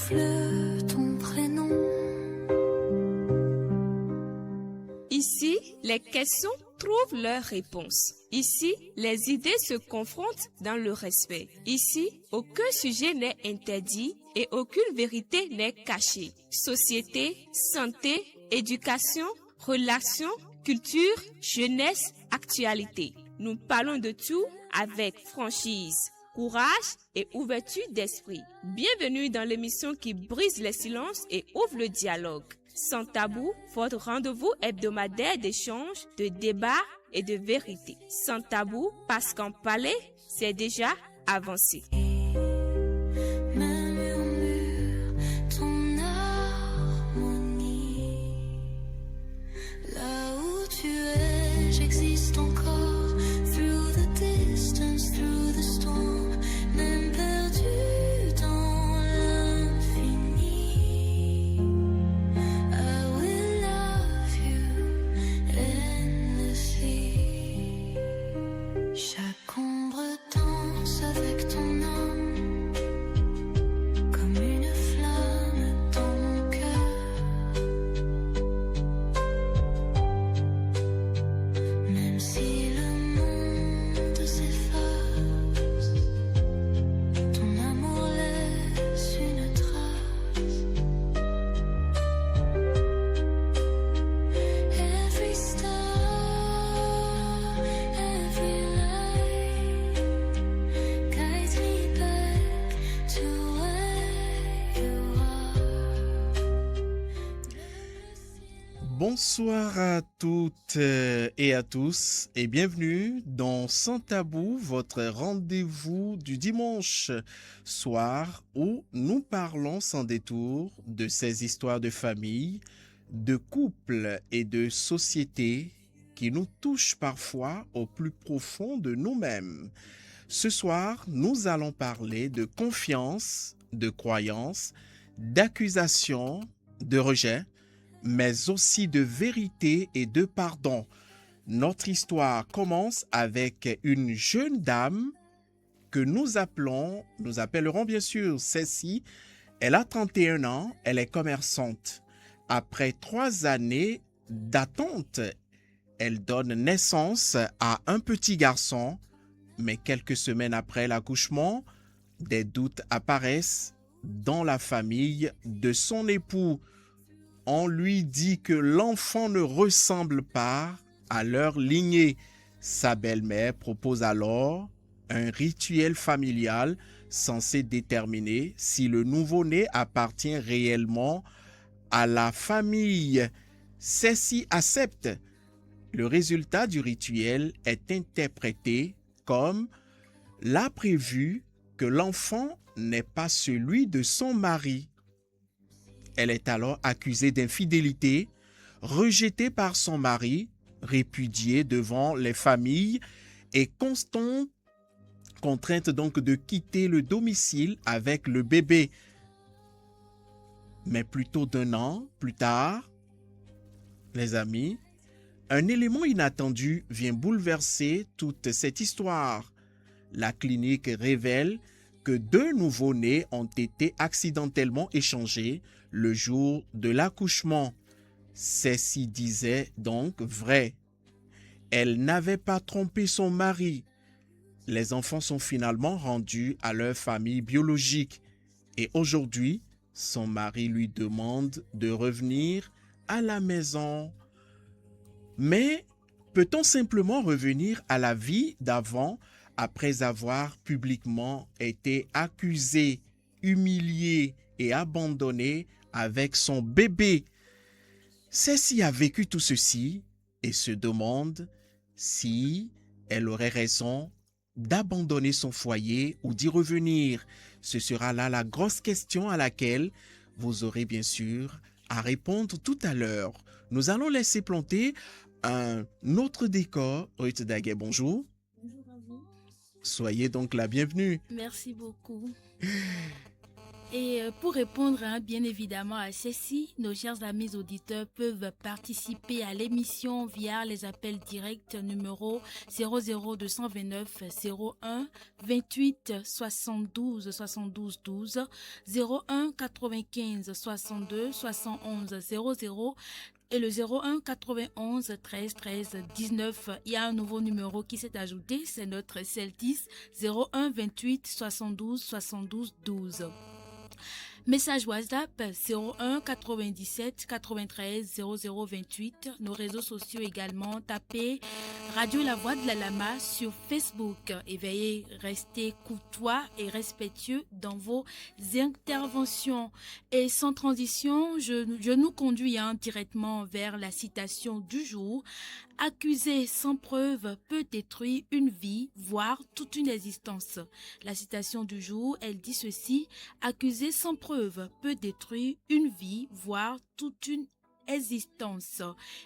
souffle ton prénom. Ici, les questions trouvent leurs réponses. Ici, les idées se confrontent dans le respect. Ici, aucun sujet n'est interdit et aucune vérité n'est cachée. Société, santé, éducation, relations, culture, jeunesse, actualité. Nous parlons de tout avec franchise, courage et ouverture d'esprit. Bienvenue dans l'émission qui brise les silences et ouvre le dialogue. Sans tabou, votre rendez-vous hebdomadaire d'échange, de débat et de vérité. Sans tabou, parce qu'en parler, c'est déjà avancé. Ma murmure ton harmonie. Là où tu es, j'existe encore. Through the distance, through the storm. Même perdu dans l'infini. I will love you endlessly. Chaque ombre danse avec ton âme, comme une flamme dans mon cœur. Même si le monde s'efface, ton amour laisse une trace. Every star, every light guides me back to where you are. Bonsoir à toutes et à tous et bienvenue dans Sans Tabou, votre rendez-vous du dimanche soir où nous parlons sans détour de ces histoires de famille, de couple et de société qui nous touchent parfois au plus profond de nous-mêmes. Ce soir, nous allons parler de confiance, de croyance, d'accusation, de rejet, mais aussi de vérité et de pardon. Notre histoire commence avec une jeune dame que nous appellerons bien sûr Cécile. Elle a 31 ans, elle est commerçante. Après 3 années d'attente, elle donne naissance à un petit garçon, mais quelques semaines après l'accouchement, des doutes apparaissent dans la famille de son époux. On lui dit que l'enfant ne ressemble pas à leur lignée. Sa belle-mère propose alors un rituel familial censé déterminer si le nouveau-né appartient réellement à la famille. Cécile accepte. Le résultat du rituel est interprété comme la prévue que l'enfant n'est pas celui de son mari. Elle est alors accusée d'infidélité, rejetée par son mari, répudiée devant les familles et contrainte donc de quitter le domicile avec le bébé. Mais plutôt d'1 an plus tard, les amis, un élément inattendu vient bouleverser toute cette histoire. La clinique révèle que 2 nouveau-nés ont été accidentellement échangés le jour de l'accouchement. Cécile disait donc vrai. Elle n'avait pas trompé son mari. Les enfants sont finalement rendus à leur famille biologique et aujourd'hui, son mari lui demande de revenir à la maison. Mais peut-on simplement revenir à la vie d'avant après avoir publiquement été accusé, humilié et abandonné avec son bébé? Cécile a vécu tout ceci et se demande si elle aurait raison d'abandonner son foyer ou d'y revenir. Ce sera là la grosse question à laquelle vous aurez bien sûr à répondre tout à l'heure. Nous allons laisser planter un autre décor. Ruth Daguet, bonjour. Bonjour à vous. Soyez donc la bienvenue. Merci beaucoup. Et pour répondre bien évidemment à ceci, nos chers amis auditeurs peuvent participer à l'émission via les appels directs numéro 00229 01 28 72 72 12 01 95 62 71 00 et le 01 91 13 13 19. Il y a un nouveau numéro qui s'est ajouté, c'est notre Celtis 01 28 72 72 12. Message WhatsApp 01 97 93 00 28. Nos réseaux sociaux également. Tapez Radio La Voix de la Lama sur Facebook et veuillez rester courtois et respectueux dans vos interventions. Et sans transition, je nous conduis directement vers la citation du jour. Accusé sans preuve peut détruire une vie, voire toute une existence. La citation du jour, elle dit ceci: accusé sans preuve peut détruire une vie, voire toute une existence.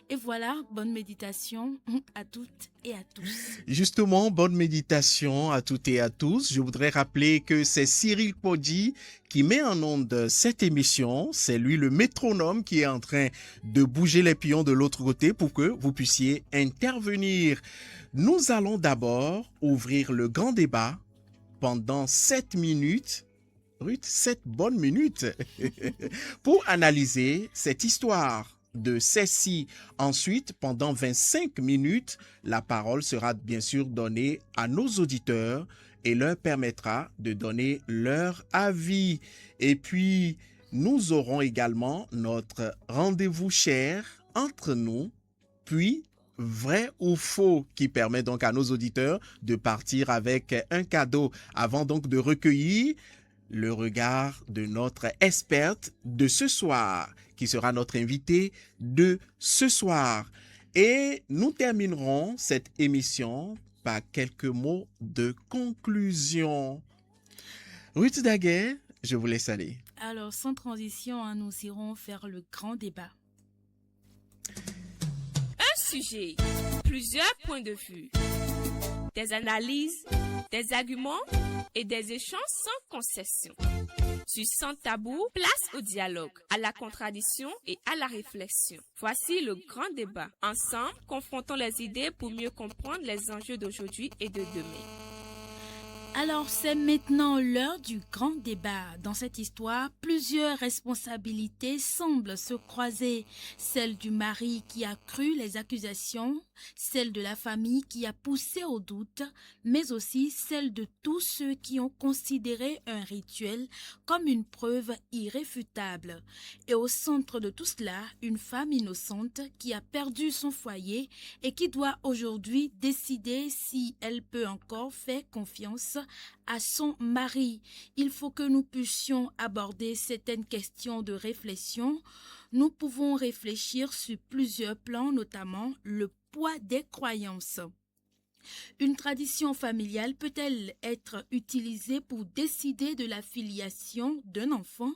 Et voilà, bonne méditation à toutes et à tous. Justement, bonne méditation à toutes et à tous. Je voudrais rappeler que c'est Cyril Podi qui met en onde cette émission. C'est lui le métronome qui est en train de bouger les pions de l'autre côté pour que vous puissiez intervenir. Nous allons d'abord ouvrir le grand débat pendant 7 minutes. Ruth, 7 bonnes minutes pour analyser cette histoire de Cécile. Ensuite, pendant 25 minutes, la parole sera bien sûr donnée à nos auditeurs et leur permettra de donner leur avis. Et puis, nous aurons également notre rendez-vous cher entre nous, puis vrai ou faux, qui permet donc à nos auditeurs de partir avec un cadeau avant donc de recueillir le regard de notre experte de ce soir, qui sera notre invité de ce soir. Et nous terminerons cette émission par quelques mots de conclusion. Ruth Daguet, je vous laisse aller. Alors, sans transition, nous irons faire le grand débat. Un sujet, plusieurs points de vue, des analyses, des arguments et des échanges sans concession. Sur Sans Tabou, place au dialogue, à la contradiction et à la réflexion. Voici le grand débat. Ensemble, confrontons les idées pour mieux comprendre les enjeux d'aujourd'hui et de demain. Alors, c'est maintenant l'heure du grand débat. Dans cette histoire, plusieurs responsabilités semblent se croiser. Celle du mari qui a cru les accusations, celle de la famille qui a poussé au doute, mais aussi celle de tous ceux qui ont considéré un rituel comme une preuve irréfutable. Et au centre de tout cela, une femme innocente qui a perdu son foyer et qui doit aujourd'hui décider si elle peut encore faire confiance à son mari. Il faut que nous puissions aborder certaines questions de réflexion. Nous pouvons réfléchir sur plusieurs plans, notamment le poids des croyances. Une tradition familiale peut-elle être utilisée pour décider de la filiation d'un enfant?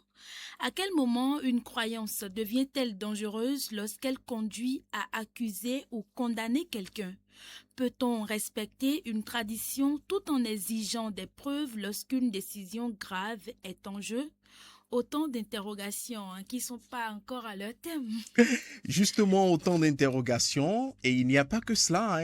À quel moment une croyance devient-elle dangereuse lorsqu'elle conduit à accuser ou condamner quelqu'un? Peut-on respecter une tradition tout en exigeant des preuves lorsqu'une décision grave est en jeu? Autant d'interrogations qui ne sont pas encore à leur thème. Justement, autant d'interrogations, et il n'y a pas que cela,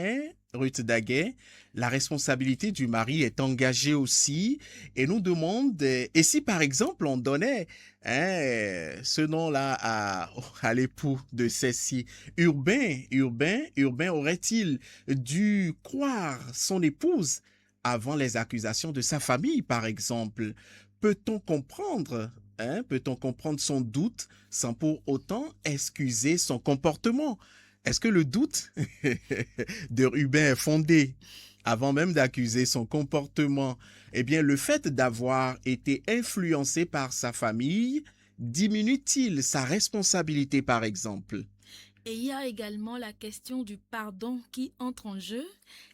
Ruth Daguet. La responsabilité du mari est engagée aussi et nous demande, et si par exemple on donnait ce nom-là à l'époux de Cécile, Urbain aurait-il dû croire son épouse avant les accusations de sa famille, par exemple? Peut-on comprendre son doute sans pour autant excuser son comportement? Est-ce que le doute de Urbain est fondé avant même d'accuser son comportement? Eh bien, le fait d'avoir été influencé par sa famille diminue-t-il sa responsabilité, par exemple? Et il y a également la question du pardon qui entre en jeu.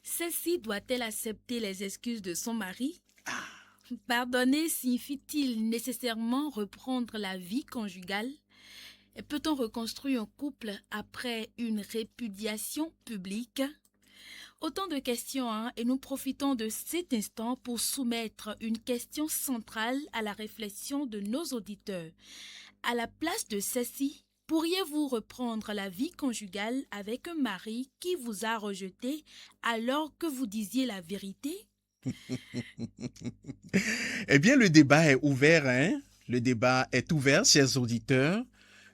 Celle-ci doit-elle accepter les excuses de son mari? Pardonner signifie-t-il nécessairement reprendre la vie conjugale? Et peut-on reconstruire un couple après une répudiation publique? Autant de questions, hein, et nous profitons de cet instant pour soumettre une question centrale à la réflexion de nos auditeurs. À la place de ceci, pourriez-vous reprendre la vie conjugale avec un mari qui vous a rejeté alors que vous disiez la vérité? Eh bien, le débat est ouvert, hein? Le débat est ouvert, chers auditeurs.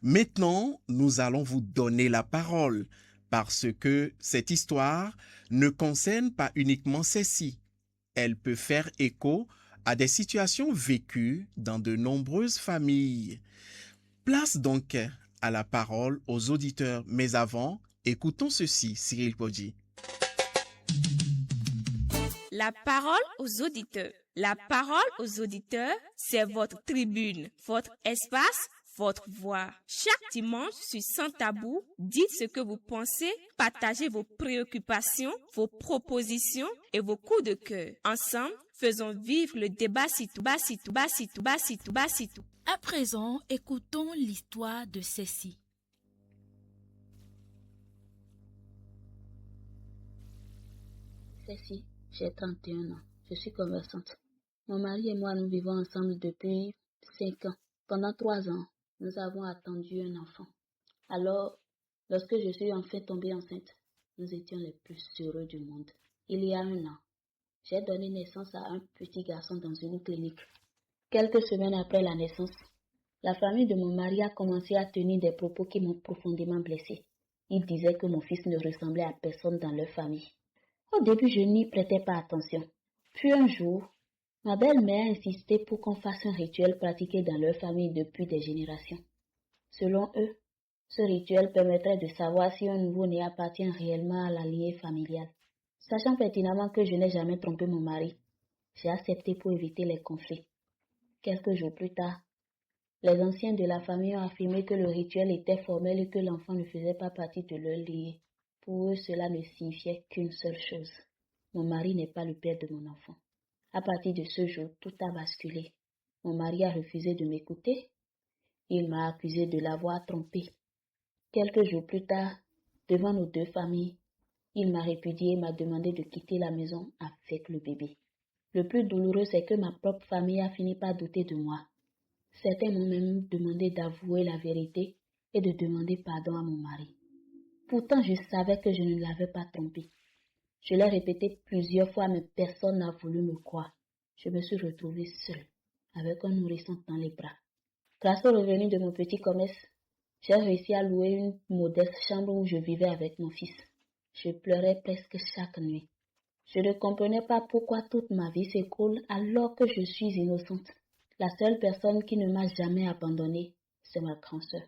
Maintenant, nous allons vous donner la parole parce que cette histoire ne concerne pas uniquement celle-ci. Elle peut faire écho à des situations vécues dans de nombreuses familles. Place donc à la parole aux auditeurs. Mais avant, écoutons ceci, Cyril Poggi. La parole aux auditeurs. La parole aux auditeurs, c'est votre tribune, votre espace, votre voix. Chaque dimanche sur Sans Tabou, dites ce que vous pensez, partagez vos préoccupations, vos propositions et vos coups de cœur. Ensemble, faisons vivre le débat sitou. À présent, écoutons l'histoire de Cécile. Cécile, j'ai 31 ans. Je suis commerçante. Mon mari et moi, nous vivons ensemble depuis 5 ans. Pendant 3 ans, nous avons attendu un enfant. Alors, lorsque je suis enfin tombée enceinte, nous étions les plus heureux du monde. Il y a 1 an, j'ai donné naissance à un petit garçon dans une clinique. Quelques semaines après la naissance, la famille de mon mari a commencé à tenir des propos qui m'ont profondément blessée. Ils disaient que mon fils ne ressemblait à personne dans leur famille. Au début, je n'y prêtais pas attention. Puis un jour, ma belle-mère a insisté pour qu'on fasse un rituel pratiqué dans leur famille depuis des générations. Selon eux, ce rituel permettrait de savoir si un nouveau-né appartient réellement à la lignée familiale. Sachant pertinemment que je n'ai jamais trompé mon mari, j'ai accepté pour éviter les conflits. Quelques jours plus tard, les anciens de la famille ont affirmé que le rituel était formel et que l'enfant ne faisait pas partie de leur lignée. Pour eux, cela ne signifiait qu'une seule chose. Mon mari n'est pas le père de mon enfant. À partir de ce jour, tout a basculé. Mon mari a refusé de m'écouter. Il m'a accusé de l'avoir trompé. Quelques jours plus tard, devant nos 2 familles, il m'a répudié et m'a demandé de quitter la maison avec le bébé. Le plus douloureux, c'est que ma propre famille a fini par douter de moi. Certains m'ont même demandé d'avouer la vérité et de demander pardon à mon mari. Pourtant, je savais que je ne l'avais pas trompé. Je l'ai répété plusieurs fois, mais personne n'a voulu me croire. Je me suis retrouvée seule, avec un nourrisson dans les bras. Grâce aux revenus de mon petit commerce, j'ai réussi à louer une modeste chambre où je vivais avec mon fils. Je pleurais presque chaque nuit. Je ne comprenais pas pourquoi toute ma vie s'écroule alors que je suis innocente. La seule personne qui ne m'a jamais abandonnée, c'est ma grand-sœur.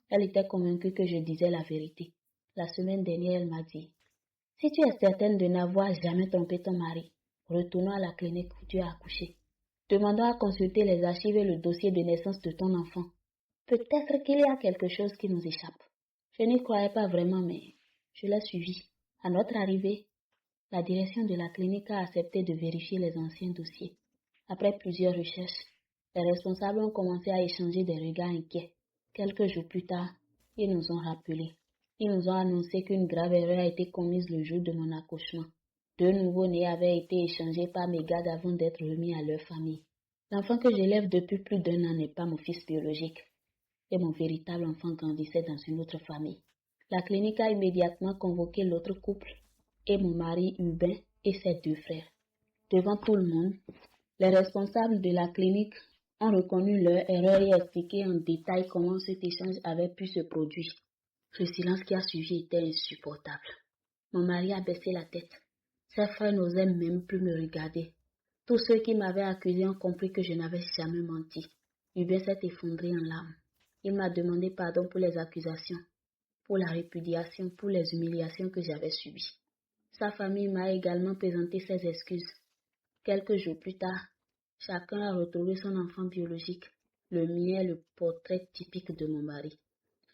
Elle était convaincue que je disais la vérité. La semaine dernière, elle m'a dit, « Si tu es certaine de n'avoir jamais trompé ton mari, retournons à la clinique où tu as accouché. Demandons à consulter les archives et le dossier de naissance de ton enfant. Peut-être qu'il y a quelque chose qui nous échappe. » Je n'y croyais pas vraiment, mais je l'ai suivi. À notre arrivée, la direction de la clinique a accepté de vérifier les anciens dossiers. Après plusieurs recherches, les responsables ont commencé à échanger des regards inquiets. Quelques jours plus tard, ils nous ont rappelés. Ils nous ont annoncé qu'une grave erreur a été commise le jour de mon accouchement. 2 nouveaux-nés avaient été échangés par mes gardes avant d'être remis à leur famille. L'enfant que j'élève depuis plus d'1 an n'est pas mon fils biologique. Et mon véritable enfant grandissait dans une autre famille. La clinique a immédiatement convoqué l'autre couple et mon mari Hubin et ses 2 frères. Devant tout le monde, les responsables de la clinique ont reconnu leur erreur et expliqué en détail comment cet échange avait pu se produire. Le silence qui a suivi était insupportable. Mon mari a baissé la tête. Ses frères n'osaient même plus me regarder. Tous ceux qui m'avaient accusé ont compris que je n'avais jamais menti. Hubin s'est effondré en larmes. Il m'a demandé pardon pour les accusations, pour la répudiation, pour les humiliations que j'avais subies. Sa famille m'a également présenté ses excuses. Quelques jours plus tard, chacun a retrouvé son enfant biologique. Le mien est le portrait typique de mon mari.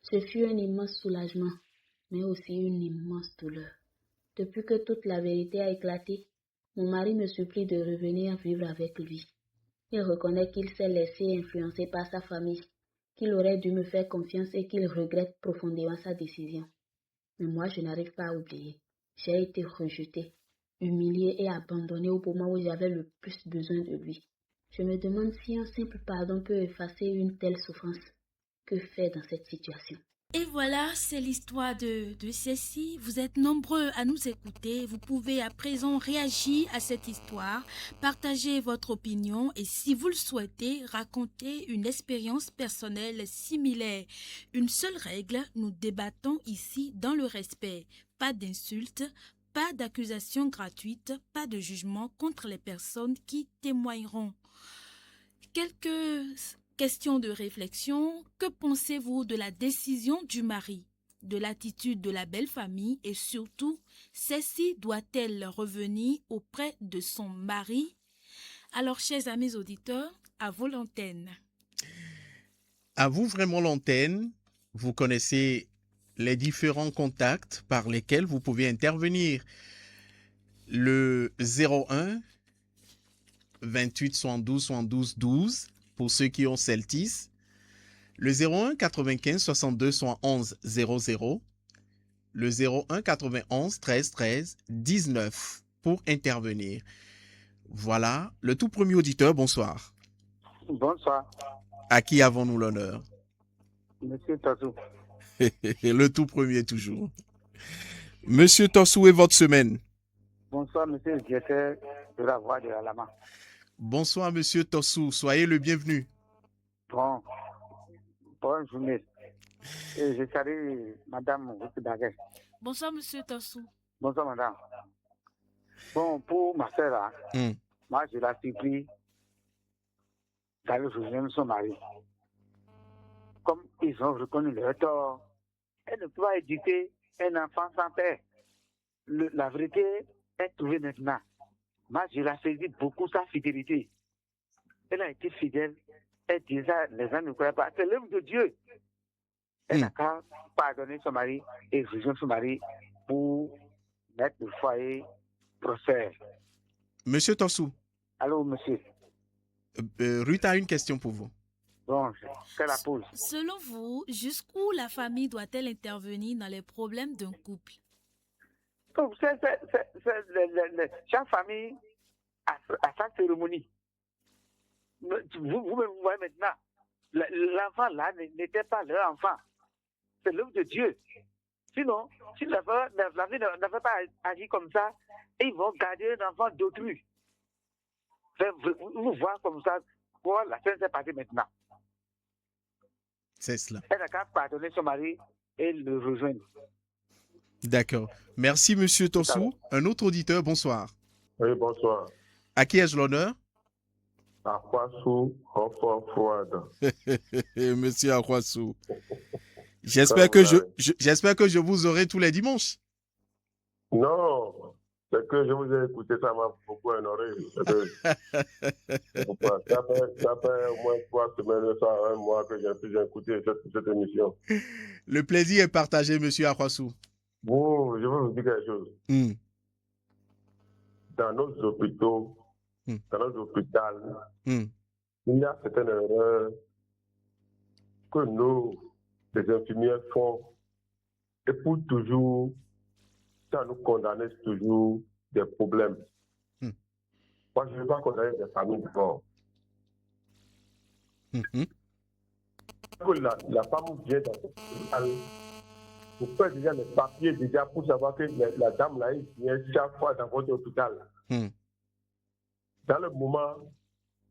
Ce fut un immense soulagement, mais aussi une immense douleur. Depuis que toute la vérité a éclaté, mon mari me supplie de revenir vivre avec lui. Il reconnaît qu'il s'est laissé influencer par sa famille, qu'il aurait dû me faire confiance et qu'il regrette profondément sa décision. Mais moi, je n'arrive pas à oublier. j'ai été rejetée, humiliée et abandonnée au moment où j'avais le plus besoin de lui. Je me demande si un simple pardon peut effacer une telle souffrance. Que faire dans cette situation? Et voilà, c'est l'histoire de Cécile. Vous êtes nombreux à nous écouter. Vous pouvez à présent réagir à cette histoire, partager votre opinion et si vous le souhaitez, raconter une expérience personnelle similaire. Une seule règle, nous débattons ici dans le respect. Pas d'insultes, pas d'accusations gratuites, pas de jugement contre les personnes qui témoigneront. Quelques questions de réflexion. Que pensez-vous de la décision du mari, de l'attitude de la belle famille et surtout, celle-ci doit-elle revenir auprès de son mari? Alors, chers amis auditeurs, à vous l'antenne. À vous vraiment l'antenne. Vous connaissez les différents contacts par lesquels vous pouvez intervenir. Le 01 28 72 72 12 pour ceux qui ont Celtis. Le 01 95 62 71 00. Le 01 91 13 13 19 pour intervenir. Voilà, le tout premier auditeur, bonsoir. Bonsoir, À qui avons-nous l'honneur? Monsieur Tassou. Le tout premier toujours. Monsieur Tossou et votre semaine. Bonsoir, monsieur le directeur de la voix de la Lama. Bonsoir, monsieur Tossou. Soyez le bienvenu. Bon, bonne journée. Et je salue madame Ruth Daguet. Bonsoir, monsieur Tossou. Bonsoir, madame. Bon, pour ma soeur, là, moi, je l'ai surpris d'aller rejoindre son mari. Comme ils ont reconnu leur tort, elle ne peut pas éduquer un enfant sans père. La vérité est trouvée maintenant. Moi, je l'ai saisi beaucoup sa fidélité. Elle a été fidèle. Elle disait, les gens ne croyaient pas. C'est l'œuvre de Dieu. Elle n'a qu'à pardonner son mari et rejoindre son mari pour mettre le foyer prospère. Monsieur Tossou, Allô, monsieur. Ruth a une question pour vous. Bon, qu'elle la pose. Selon vous, jusqu'où la famille doit-elle intervenir dans les problèmes d'un couple? Donc, chaque famille a sa cérémonie. Vous voyez maintenant, l'enfant là n'était pas leur enfant. C'est l'œuvre de Dieu. Sinon, si la famille n'avait pas agi comme ça, ils vont garder un enfant d'autrui. Vous voyez comme ça, pour la scène s'est passée maintenant. C'est cela. Elle n'a qu'à pardonner son mari et le rejoindre. D'accord. Merci, monsieur Tossou. Un autre auditeur, bonsoir. Oui, bonsoir. À qui ai-je l'honneur? Akwasu Froide. Monsieur Akwasu. J'espère que je vous aurai tous les dimanches. Non, c'est que je vous ai écouté, ça m'a beaucoup honoré. Ça fait au moins 3 semaines, ça, un mois que j'ai écouté cette émission. Le plaisir est partagé, monsieur Akwasu. Bon, je vais vous dire quelque chose. Dans nos hôpitaux, dans nos hôpitaux, il y a certaines erreurs que les infirmières font et pour toujours, ça nous condamne toujours des problèmes. Moi, je ne veux pas condamner des familles d'abord. Que la femme vient dans l'hôpital, vous faites déjà les papiers déjà pour savoir que la dame là, elle vient chaque fois dans votre hôpital. Dans le moment,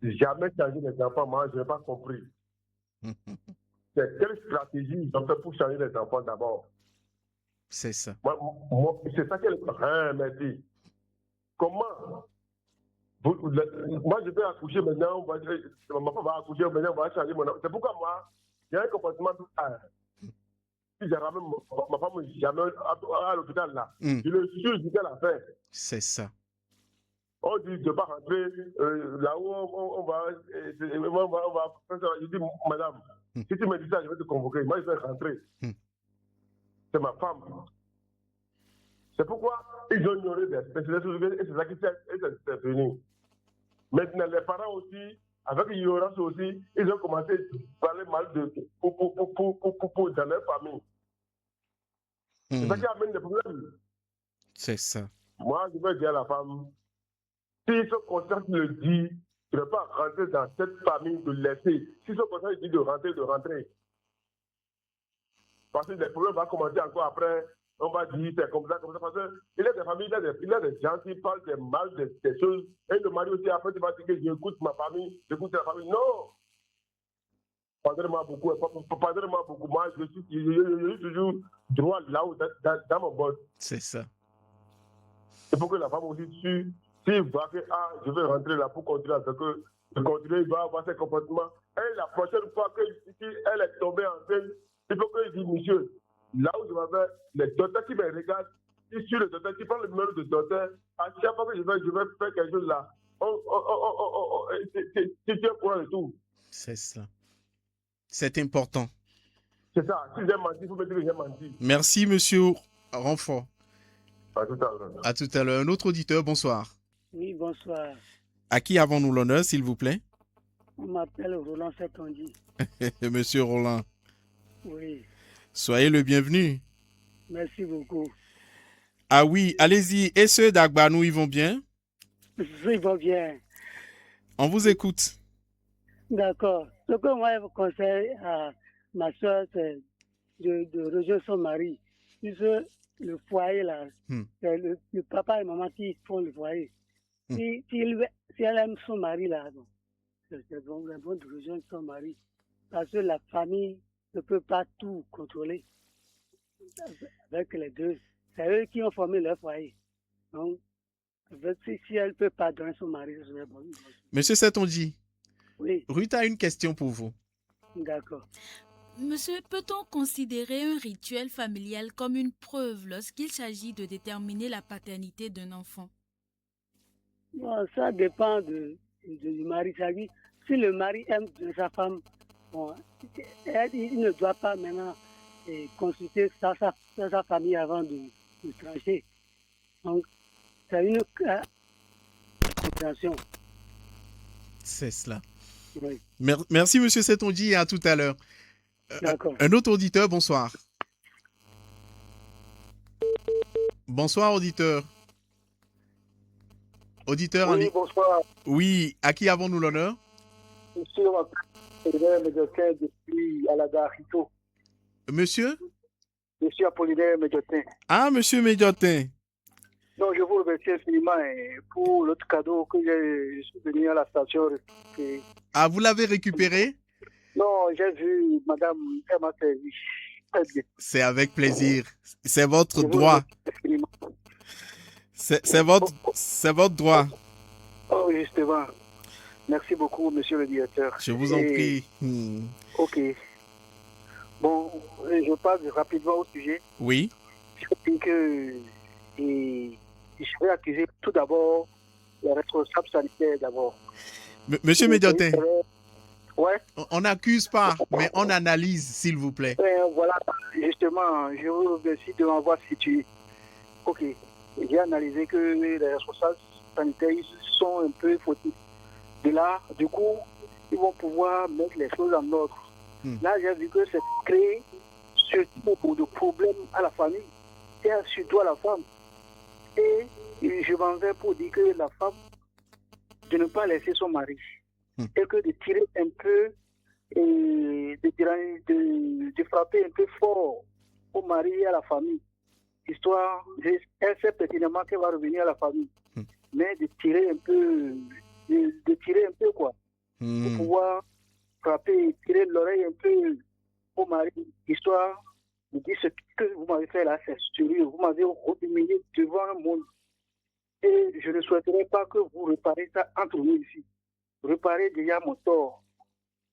jamais changer les enfants, moi, je n'ai pas compris. C'est quelle stratégie ils ont fait pour changer les enfants d'abord? C'est ça. Moi, c'est ça qu'elle merci. Comment moi, je vais accoucher maintenant, ma femme va accoucher maintenant, on va changer mon enfant. C'est pourquoi moi, j'ai un comportement tout ça. Si je ramène ma femme jamais à l'hôpital là, je le suis jusqu'à la fin. C'est ça. On dit de ne pas rentrer là où on va faire ça. Je dis, madame, si tu me dis ça, je vais te convoquer. Moi, je vais rentrer. C'est ma femme. C'est pourquoi ils ont ignoré des spécialistes et c'est ça qui s'est venu. Maintenant, les parents aussi, avec l'ignorance aussi, ils ont commencé à parler mal pour dans leur famille. C'est ça qui amène des problèmes. C'est ça. Moi, je vais dire à la femme, si ce constat le dit, tu ne peux pas rentrer dans cette famille de laisser. Si ce constat dit de rentrer, de rentrer. Parce que les problèmes vont commencer encore après. On va dire c'est comme ça, comme ça. Parce qu'il y a des familles, il y a des gens qui parlent des mal, des choses. Et le mari aussi, après, tu vas dire que j'écoute ma famille, j'écoute la famille. Non! Pardonnez-moi beaucoup. Pardonnez-moi beaucoup. Moi, je suis toujours droit là où, dans mon boss. C'est ça. Il faut que la femme aussi, s'il voit que je vais rentrer là pour continuer avec eux, il va avoir ses comportements. Et la prochaine fois qu'elle est tombée enceinte, il faut que je dise, monsieur, là où je vais faire, les docteurs qui me regardent, si sur le docteur, qui prend le numéro de docteur, à chaque fois que je vais faire quelque chose là, tu tiens pour le tout. C'est ça. C'est important. C'est ça. Si j'ai menti, il faut me dire que j'ai menti. Merci, monsieur Renfort. À tout à l'heure. À tout à l'heure. Un autre auditeur, bonsoir. Oui, bonsoir. À qui avons-nous l'honneur, s'il vous plaît? On m'appelle Roland Setondi. Monsieur Roland. Oui, Soyez le bienvenu. merci beaucoup. Ah oui, allez-y. Et ceux d'Agbanou, ils vont bien? Ils vont bien. On vous écoute. D'accord. Ce que moi, je vous conseille à ma soeur, c'est de rejoindre son mari. Puisque le foyer, là, c'est le papa et maman qui font le foyer. Si elle aime son mari, là, bon, c'est bon de rejoindre son mari. Parce que la famille ne peut pas tout contrôler avec les deux. C'est eux qui ont formé leur foyer. Donc, si elle ne peut pas donner son mari, c'est bon. Monsieur Setondi, Oui, Ruth a une question pour vous. d'accord. Monsieur, peut-on considérer un rituel familial comme une preuve lorsqu'il s'agit de déterminer la paternité d'un enfant? Bon, ça dépend du mari. Ça dit, si le mari aime sa femme, bon, il ne doit pas maintenant consulter sa famille avant de trancher. Donc, c'est une compréhension. C'est cela. Oui, Merci, monsieur Setondi, et à tout à l'heure. d'accord. Un autre auditeur, bonsoir. Bonsoir, auditeur. Auditeur en Oui, ligne. bonsoir. Oui, à qui avons-nous l'honneur? Ici, on m'appelle Médiotin depuis à la gare Rito. Monsieur? Je suis Apollinaire Médiotin. Ah, monsieur Médiotin. Donc, je vous remercie infiniment pour l'autre cadeau que je suis venu à la station. Ah, vous l'avez récupéré? Non, j'ai vu madame, elle m'a servi. Très bien. C'est avec plaisir. C'est votre Je vous droit. remercie infiniment. C'est votre droit. Oh, justement. Merci beaucoup, monsieur le directeur. Je vous en prie. Ok. Bon, je passe rapidement au sujet. Oui. Je pense que je vais accuser tout d'abord les responsables sanitaires d'abord. Monsieur Médiotin, Ouais. on n'accuse pas, mais on analyse, s'il vous plaît. Voilà, justement, je vous remercie de m'avoir situé. Ok. J'ai analysé que les responsables sanitaires ils sont un peu fautifs. De là, du coup, ils vont pouvoir mettre les choses en ordre. Là, j'ai vu que c'est créé surtout de problèmes à la famille et surtout à la femme. Et je m'en vais pour dire que la femme, de ne pas laisser son mari et que de tirer un peu et de frapper un peu fort au mari et à la famille. Histoire, elle sait pertinemment qu'elle va revenir à la famille, mais de tirer un peu, quoi, pour pouvoir frapper, tirer l'oreille un peu au mari, histoire de dire ce que vous m'avez fait là, c'est sérieux, vous m'avez humilié devant un monde. Et je ne souhaiterais pas que vous réparez ça entre nous ici. Réparez déjà mon tort.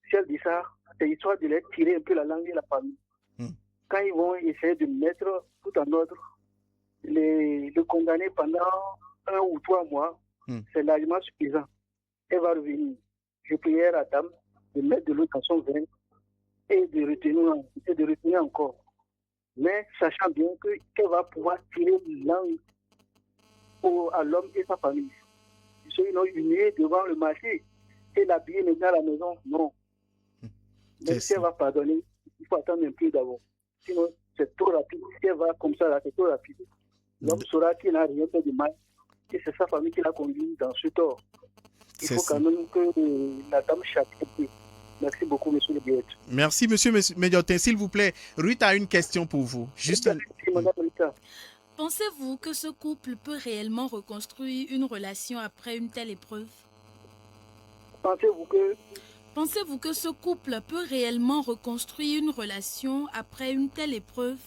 Si elle dit ça, c'est histoire de les tirer un peu la langue et la famille. Quand ils vont essayer de mettre tout en ordre, le condamner pendant 1 ou 3 mois, c'est largement suffisant. Elle va revenir. Je prie à la dame de mettre de l'eau dans son vin et de retenir encore. Mais sachant bien qu'elle va pouvoir tirer la langue à l'homme et sa famille. Ils ont humilié devant le marché et l'habiller maintenant à la maison. Non. Mais si elle va pardonner, il faut attendre un peu d'abord. Sinon, c'est trop rapide. Si elle va comme ça, là, c'est trop rapide. L'homme saura qu'il n'a rien fait de mal et c'est sa famille qui l'a conduit dans ce tort. Il faut quand même que la dame chaque peu. Merci beaucoup, monsieur le directeur. Merci, monsieur Médiotin. S'il vous plaît, Ruth a une question pour vous. Juste Pensez-vous que ce couple peut réellement reconstruire une relation après une telle épreuve? Pensez-vous que ce couple peut réellement reconstruire une relation après une telle épreuve?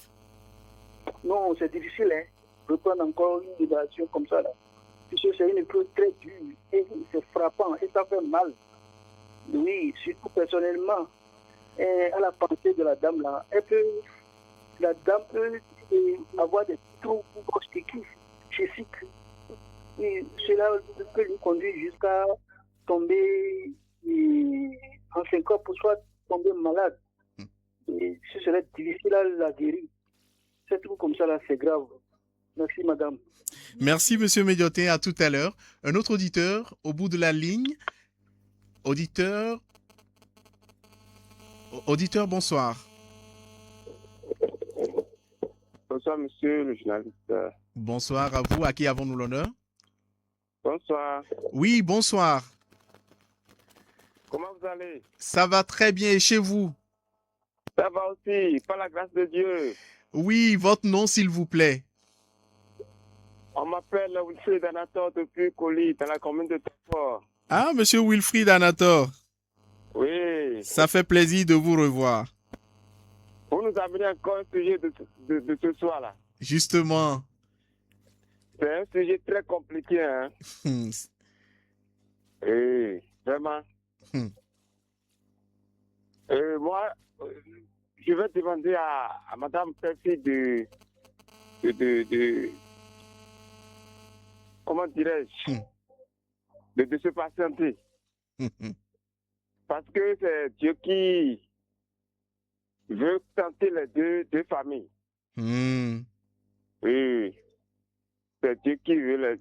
Non, c'est difficile, hein. Reprendre encore une relation comme ça, là. Puisque c'est une épreuve très dure et c'est frappant et ça fait mal. Oui, surtout personnellement, à la pensée de la dame là, la dame peut avoir des troubles psychiques. Et cela peut lui conduire jusqu'à tomber en syncope pour soit tomber malade. Et ce serait difficile à la guérir. C'est tout comme ça là, c'est grave. Merci madame. Merci monsieur Médiotin, à tout à l'heure. Un autre auditeur au bout de la ligne. Auditeur, bonsoir. Bonsoir, monsieur le journaliste. Bonsoir à vous. À qui avons-nous l'honneur? Bonsoir. Oui, bonsoir. Comment vous allez? Ça va très bien. Et chez vous? Ça va aussi, par la grâce de Dieu. Oui, votre nom, s'il vous plaît. On m'appelle Wilfried Anator depuis Coli, dans la commune de Tafort. Ah, monsieur Wilfried Anator. Oui. Ça fait plaisir de vous revoir. Vous nous amenez encore un sujet de ce soir-là. Justement. C'est un sujet très compliqué, hein. Et vraiment. Moi, je vais demander à madame Percy de comment dirais-je, de se patienter. Parce que c'est Dieu qui veut tenter les deux familles. Oui. C'est Dieu qui veut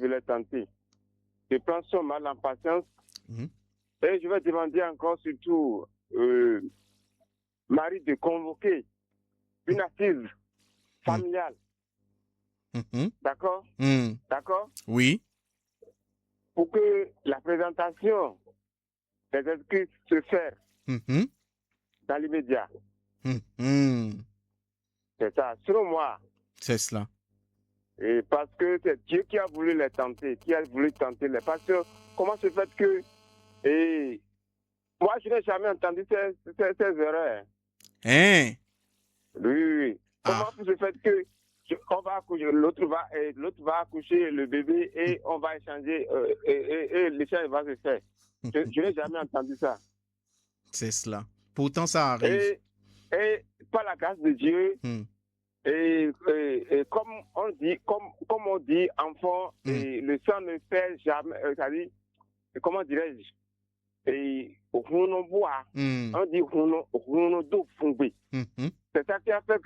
les tenter. Je prends son mal en patience. Et je vais demander encore surtout Marie de convoquer une assise familiale. D'accord? D'accord? Oui. Pour que la présentation des excuses se fasse dans l'immédiat. C'est ça, selon moi. C'est cela. Et parce que c'est Dieu qui a voulu les tenter, qui a voulu tenter les pasteurs. Comment se fait que... Et moi, je n'ai jamais entendu ces erreurs. Hein? Oui. Comment se fait que on va accoucher, l'autre va accoucher le bébé et on va échanger et l'échange va se faire. Je n'ai jamais entendu ça. C'est cela. Pourtant, ça arrive. Et par la grâce de Dieu, et comme on dit, enfant, et le sang ne fait jamais, c'est-à-dire, comment dirais-je, et on dit c'est ça qui a fait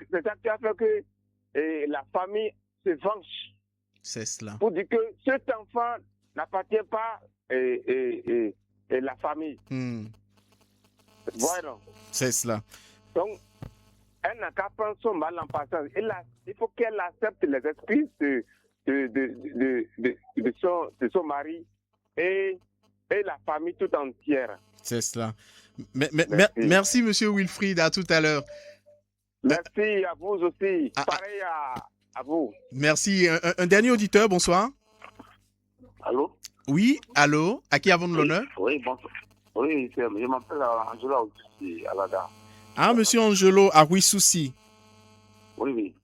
que et la famille se venge. C'est cela. Pour dire que cet enfant n'appartient pas et la famille. Voilà. C'est cela. Donc, elle n'a qu'à prendre son mal en patience. Il faut qu'elle accepte les excuses de son mari et la famille tout entière. C'est cela. Merci, monsieur Wilfried. À tout à l'heure. Merci à vous aussi. Pareil à vous. Merci. Un dernier auditeur, bonsoir. Allô? Oui, allô? À qui avons-nous l'honneur? Oui, bonsoir. Oui, je m'appelle Angelo Alada. Ah, monsieur Angelo Arouissoussi. Oui.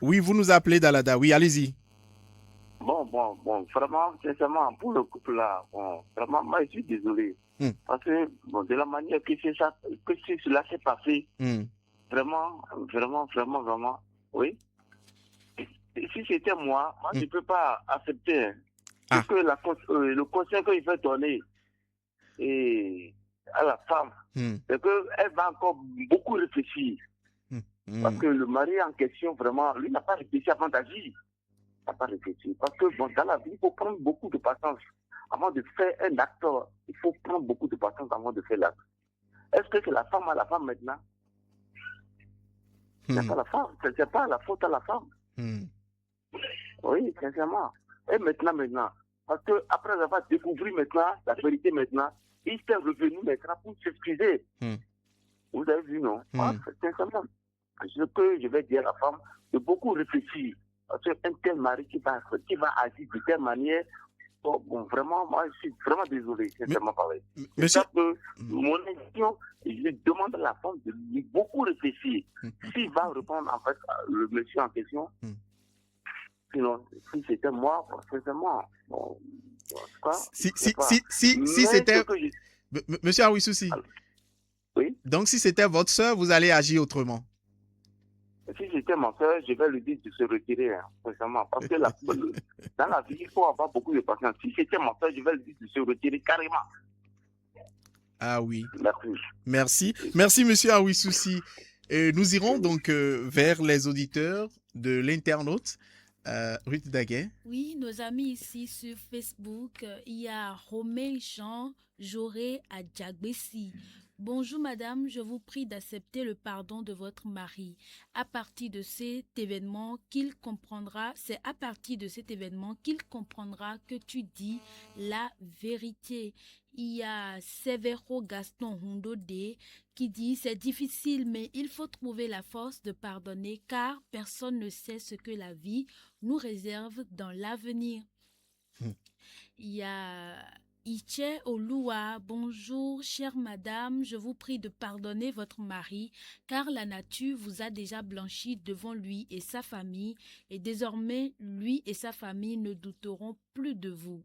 Oui, vous nous appelez d'Alada. Oui, allez-y. Bon, vraiment, sincèrement, pour le couple là, vraiment, moi, je suis désolé. Parce que, de la manière que cela s'est passé, vraiment, oui. Et si c'était moi, je ne peux pas accepter. Parce que le conseil qu'il veut donner à la femme, c'est qu'elle va encore beaucoup réfléchir. Parce que le mari en question, vraiment, lui n'a pas réfléchi avant d'agir. Il n'a pas réfléchi. Parce que dans la vie, il faut prendre beaucoup de patience. Avant de faire un acte, il faut prendre beaucoup de patience avant de faire l'acte. Est-ce que c'est la femme à la femme maintenant? C'est pas la femme. C'est pas la faute à la femme. Oui, sincèrement. Et maintenant, parce qu'après avoir découvert maintenant la vérité maintenant, il s'est revenu maintenant pour s'excuser. Vous avez vu, non? Sincèrement, ce que je vais dire à la femme, de beaucoup réfléchir. Parce qu'un tel mari qui va agir de telle manière, bon, vraiment, moi, je suis vraiment désolé, sincèrement parler. Monsieur... Mon intention, je demande à la femme de beaucoup réfléchir. S'il va répondre, en fait, le monsieur en question, sinon, si c'était moi, sincèrement, bon, si c'était... Monsieur Aouissouci. Oui? Donc, si c'était votre soeur, vous allez agir autrement. Si c'était ma soeur, je vais lui dire de se retirer, sincèrement. Parce que dans la vie, il faut avoir beaucoup de patience. Si c'était ma soeur, je vais lui dire de se retirer carrément. Ah oui. Merci. Merci, monsieur Aouissouci. Nous irons donc vers les auditeurs de l'internaute. Ruth Daguet. Oui, nos amis ici sur Facebook, il y a Romain Jean Jauré à Djagbessi. Bonjour madame, je vous prie d'accepter le pardon de votre mari. À partir de cet événement qu'il comprendra, c'est à partir de cet événement qu'il comprendra que tu dis la vérité. Il y a Severo Gaston Hondodé qui dit c'est difficile mais il faut trouver la force de pardonner car personne ne sait ce que la vie nous réserve dans l'avenir. Il y a Iche Olua, bonjour chère madame, je vous prie de pardonner votre mari car la nature vous a déjà blanchi devant lui et sa famille et désormais lui et sa famille ne douteront plus de vous.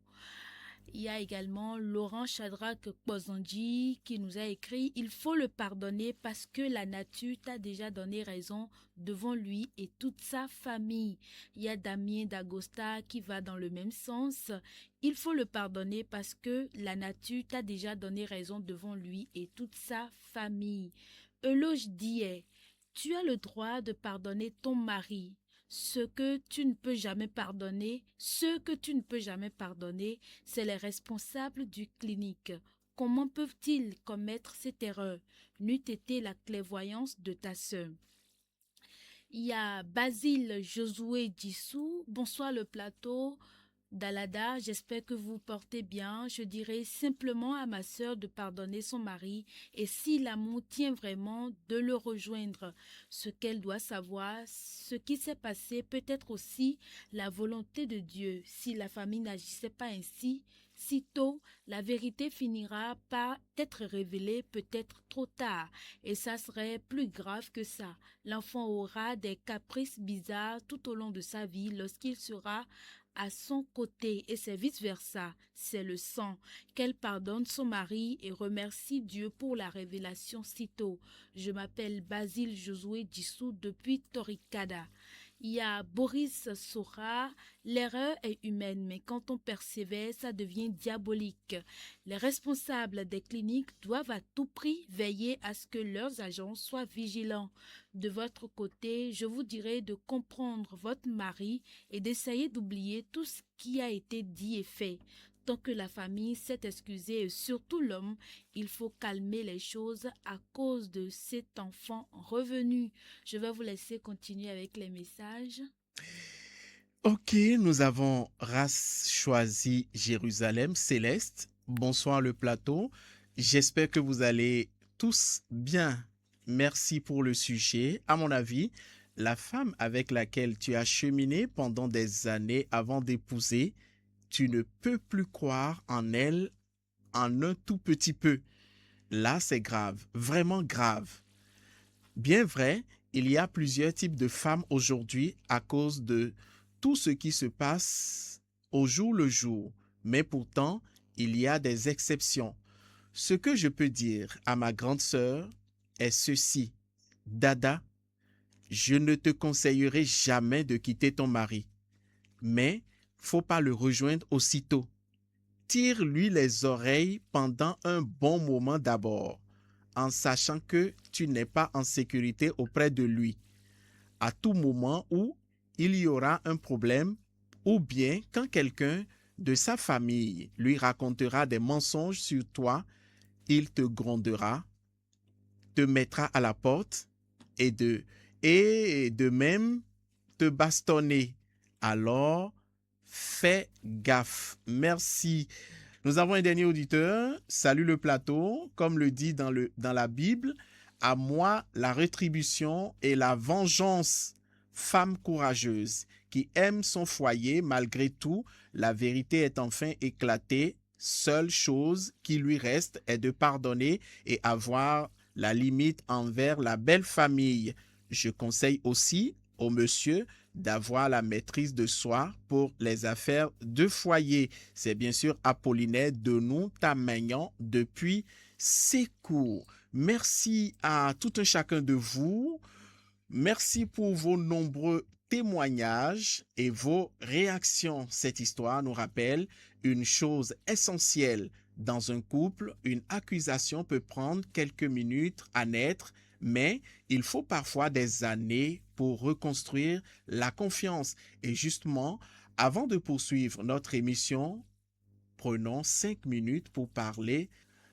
Il y a également Laurent Shadrach Pozandji qui nous a écrit « Il faut le pardonner parce que la nature t'a déjà donné raison devant lui et toute sa famille. » Il y a Damien D'Agosta qui va dans le même sens. « Il faut le pardonner parce que la nature t'a déjà donné raison devant lui et toute sa famille. » Eloge Diet, « Tu as le droit de pardonner ton mari. » Ce que tu ne peux jamais pardonner, c'est les responsables du clinique. Comment peuvent-ils commettre cette erreur? N'eût été la clairvoyance de ta sœur. Il y a Basile Josué Dissou. Bonsoir le plateau. Dalada, j'espère que vous portez bien. Je dirais simplement à ma sœur de pardonner son mari et si l'amour tient vraiment, de le rejoindre. Ce qu'elle doit savoir, ce qui s'est passé peut être aussi la volonté de Dieu. Si la famille n'agissait pas ainsi, sitôt, la vérité finira par être révélée peut-être trop tard et ça serait plus grave que ça. L'enfant aura des caprices bizarres tout au long de sa vie lorsqu'il sera à son côté et c'est vice-versa, c'est le sang. Qu'elle pardonne son mari et remercie Dieu pour la révélation sitôt. Je m'appelle Basile Josué Dissou depuis Toricada. Il y a Boris Sora, l'erreur est humaine, mais quand on persévère, ça devient diabolique. Les responsables des cliniques doivent à tout prix veiller à ce que leurs agents soient vigilants. De votre côté, je vous dirais de comprendre votre mari et d'essayer d'oublier tout ce qui a été dit et fait. Tant que la famille s'est excusée et surtout l'homme, il faut calmer les choses à cause de cet enfant revenu. Je vais vous laisser continuer avec les messages. Ok, nous avons Race choisi Jérusalem Céleste. Bonsoir le plateau. J'espère que vous allez tous bien. Merci pour le sujet. À mon avis, la femme avec laquelle tu as cheminé pendant des années avant d'épouser, tu ne peux plus croire en elle en un tout petit peu. Là, c'est grave, vraiment grave. Bien vrai, il y a plusieurs types de femmes aujourd'hui à cause de tout ce qui se passe au jour le jour. Mais pourtant, il y a des exceptions. Ce que je peux dire à ma grande sœur est ceci. Dada, je ne te conseillerai jamais de quitter ton mari. Mais faut pas le rejoindre aussitôt. Tire-lui les oreilles pendant un bon moment d'abord, en sachant que tu n'es pas en sécurité auprès de lui. À tout moment où il y aura un problème, ou bien quand quelqu'un de sa famille lui racontera des mensonges sur toi, il te grondera, te mettra à la porte et de même te bastonner Alors, fais gaffe. Merci. Nous avons un dernier auditeur. Salut le plateau. Comme le dit dans la Bible, à moi la rétribution et la vengeance. Femme courageuse qui aime son foyer malgré tout, la vérité est enfin éclatée. Seule chose qui lui reste est de pardonner et avoir la limite envers la belle famille. Je conseille aussi au monsieur d'avoir la maîtrise de soi pour les affaires de foyer. C'est bien sûr Apollinaire de nous Tamagnan depuis Sécours. Merci à tout un chacun de vous. Merci pour vos nombreux témoignages et vos réactions. Cette histoire nous rappelle une chose essentielle. Dans un couple, une accusation peut prendre quelques minutes à naître, mais il faut parfois des années pour reconstruire la confiance. Et justement, avant de poursuivre notre émission, prenons 5 minutes pour parler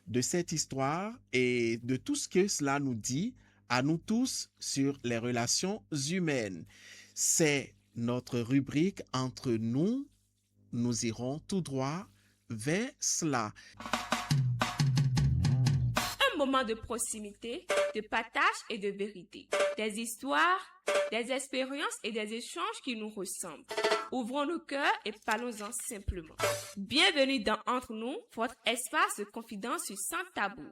de cette histoire et de tout ce que cela nous dit à nous tous sur les relations humaines. C'est notre rubrique Entre nous. Nous irons tout droit vers cela. Un moment de proximité, de partage et de vérité. Des histoires, des expériences et des échanges qui nous ressemblent. Ouvrons nos cœurs et parlons-en simplement. Bienvenue dans Entre nous, votre espace de confidence sans tabou.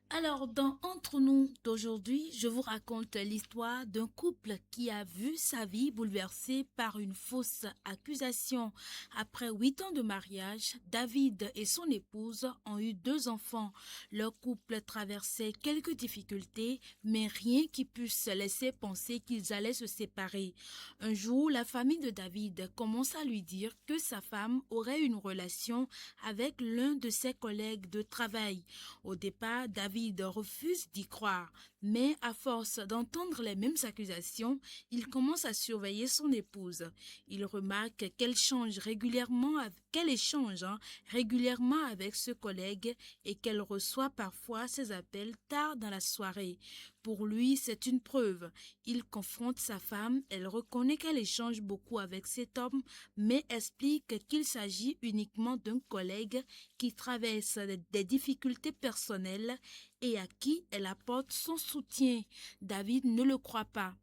Alors, dans Entre nous d'aujourd'hui, je vous raconte l'histoire d'un couple qui a vu sa vie bouleversée par une fausse accusation. Après 8 ans de mariage, David et son épouse ont eu 2 enfants. Leur couple traversait quelques difficultés, mais rien qui puisse laisser penser qu'ils allaient se séparer. Un jour, la famille de David commence à lui dire que sa femme aurait une relation avec l'un de ses collègues de travail. Au départ, David refuse d'y croire, mais à force d'entendre les mêmes accusations, il commence à surveiller son épouse. Il remarque qu'elle échange régulièrement avec ce collègue et qu'elle reçoit parfois ses appels tard dans la soirée. Pour lui, c'est une preuve. Il confronte sa femme, elle reconnaît qu'elle échange beaucoup avec cet homme, mais explique qu'il s'agit uniquement d'un collègue qui traverse des difficultés personnelles et à qui elle apporte son soutien. David ne le croit pas.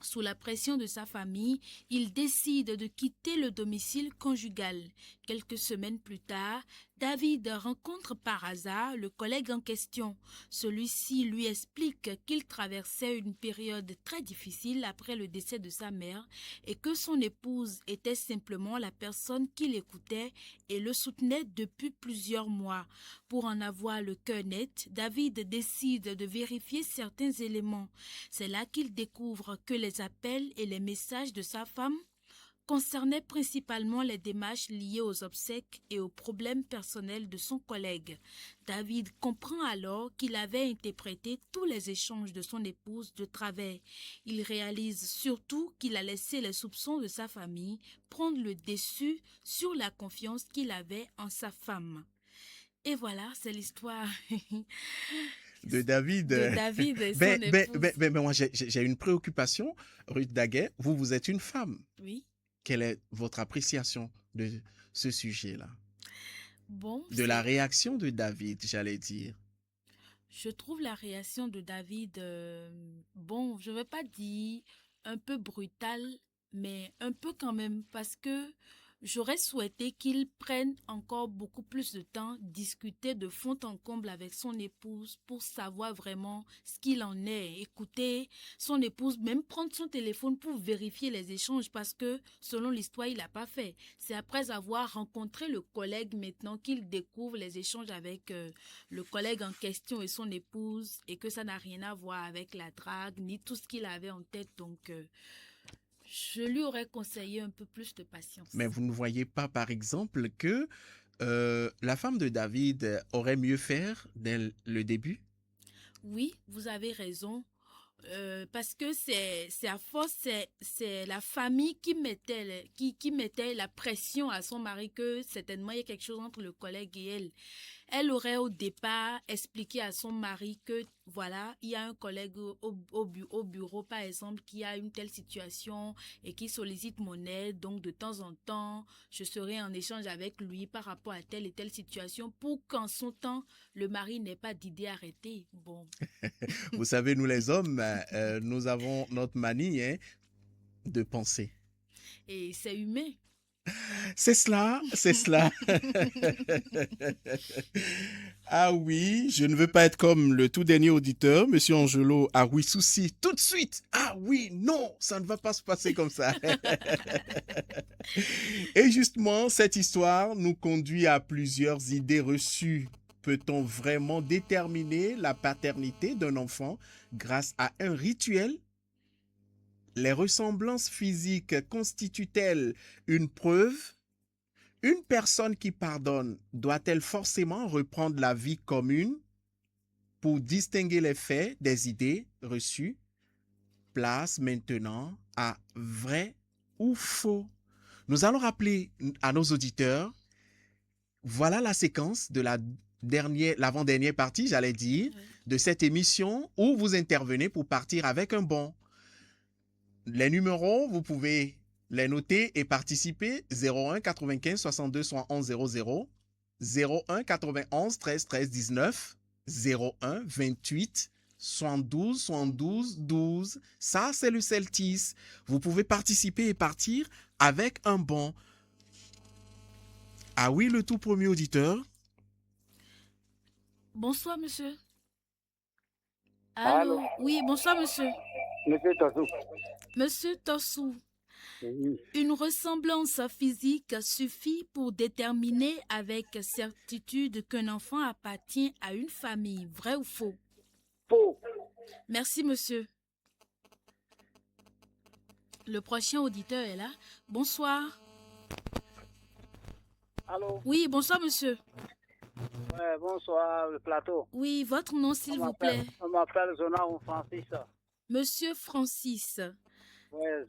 Sous la pression de sa famille, il décide de quitter le domicile conjugal. Quelques semaines plus tard, David rencontre par hasard le collègue en question. Celui-ci lui explique qu'il traversait une période très difficile après le décès de sa mère et que son épouse était simplement la personne qui l'écoutait et le soutenait depuis plusieurs mois. Pour en avoir le cœur net, David décide de vérifier certains éléments. C'est là qu'il découvre que les appels et les messages de sa femme concernaient principalement les démarches liées aux obsèques et aux problèmes personnels de son collègue. David comprend alors qu'il avait interprété tous les échanges de son épouse de travers. Il réalise surtout qu'il a laissé les soupçons de sa famille prendre le dessus sur la confiance qu'il avait en sa femme. Et voilà, c'est l'histoire de David. De David et son épouse. Mais moi, j'ai une préoccupation. Ruth Daguet, vous êtes une femme. Oui. Quelle est votre appréciation de ce sujet-là? Bon, de la réaction de David, j'allais dire. Je trouve la réaction de David, je ne vais pas dire un peu brutale, mais un peu quand même, parce que j'aurais souhaité qu'il prenne encore beaucoup plus de temps, discuter de fond en comble avec son épouse pour savoir vraiment ce qu'il en est. Écouter son épouse, même prendre son téléphone pour vérifier les échanges parce que selon l'histoire, il n'a pas fait. C'est après avoir rencontré le collègue maintenant qu'il découvre les échanges avec le collègue en question et son épouse et que ça n'a rien à voir avec la drague ni tout ce qu'il avait en tête. Donc, je lui aurais conseillé un peu plus de patience. Mais vous ne voyez pas, par exemple, que la femme de David aurait mieux faire dès le début? Oui, vous avez raison. Parce que c'est à force, c'est la famille qui mettait la pression à son mari que certainement il y a quelque chose entre le collègue et elle. Elle aurait au départ expliqué à son mari que voilà, il y a un collègue au bureau, par exemple, qui a une telle situation et qui sollicite mon aide. Donc, de temps en temps, je serai en échange avec lui par rapport à telle et telle situation pour qu'en son temps, le mari n'ait pas d'idée arrêtée. Bon. Vous savez, nous les hommes, nous avons notre manie de penser. Et c'est humain. C'est cela, c'est cela. Ah oui, je ne veux pas être comme le tout dernier auditeur, Monsieur Angelo. Ah oui, souci, tout de suite. Ah oui, non, ça ne va pas se passer comme ça. Et justement, cette histoire nous conduit à plusieurs idées reçues. Peut-on vraiment déterminer la paternité d'un enfant grâce à un rituel? Les ressemblances physiques constituent-elles une preuve? Une personne qui pardonne doit-elle forcément reprendre la vie commune pour distinguer les faits des idées reçues? Place maintenant à vrai ou faux. Nous allons rappeler à nos auditeurs, voilà la séquence de l'avant-dernière partie, j'allais dire, de cette émission où vous intervenez pour partir avec un bon. Les numéros, vous pouvez les noter et participer. 01 95 62 71 00, 01 91 13 13 19, 01 28 72 72 12. Ça, c'est le Celtis. Vous pouvez participer et partir avec un bon. Ah oui, le tout premier auditeur. Bonsoir, monsieur. Allô? Oui, bonsoir, monsieur. Monsieur Tossou. Monsieur Tossou, Oui. une ressemblance physique suffit pour déterminer avec certitude qu'un enfant appartient à une famille, vrai ou faux? Faux. Merci, monsieur. Le prochain auditeur est là. Bonsoir. Allô? Oui, bonsoir, monsieur. Ouais, bonsoir, le plateau. Oui, votre nom, s'il vous plaît. On m'appelle Zona ou Francis. Monsieur Francis. Ouais,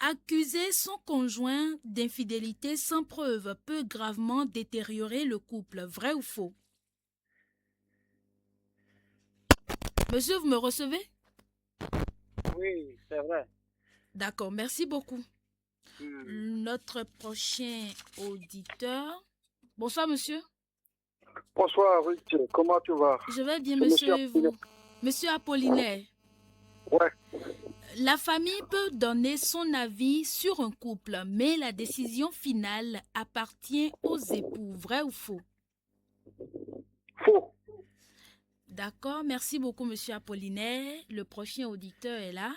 Accuser son conjoint d'infidélité sans preuve peut gravement détériorer le couple, vrai ou faux? Monsieur, vous me recevez? Oui, c'est vrai. D'accord, merci beaucoup. Notre prochain auditeur. Bonsoir, monsieur. Bonsoir, Rich. Comment tu vas? Je vais bien, monsieur, et vous? Monsieur Apollinaire. Ouais. La famille peut donner son avis sur un couple, mais la décision finale appartient aux époux, vrai ou faux? Faux. D'accord, merci beaucoup, monsieur Apollinaire. Le prochain auditeur est là.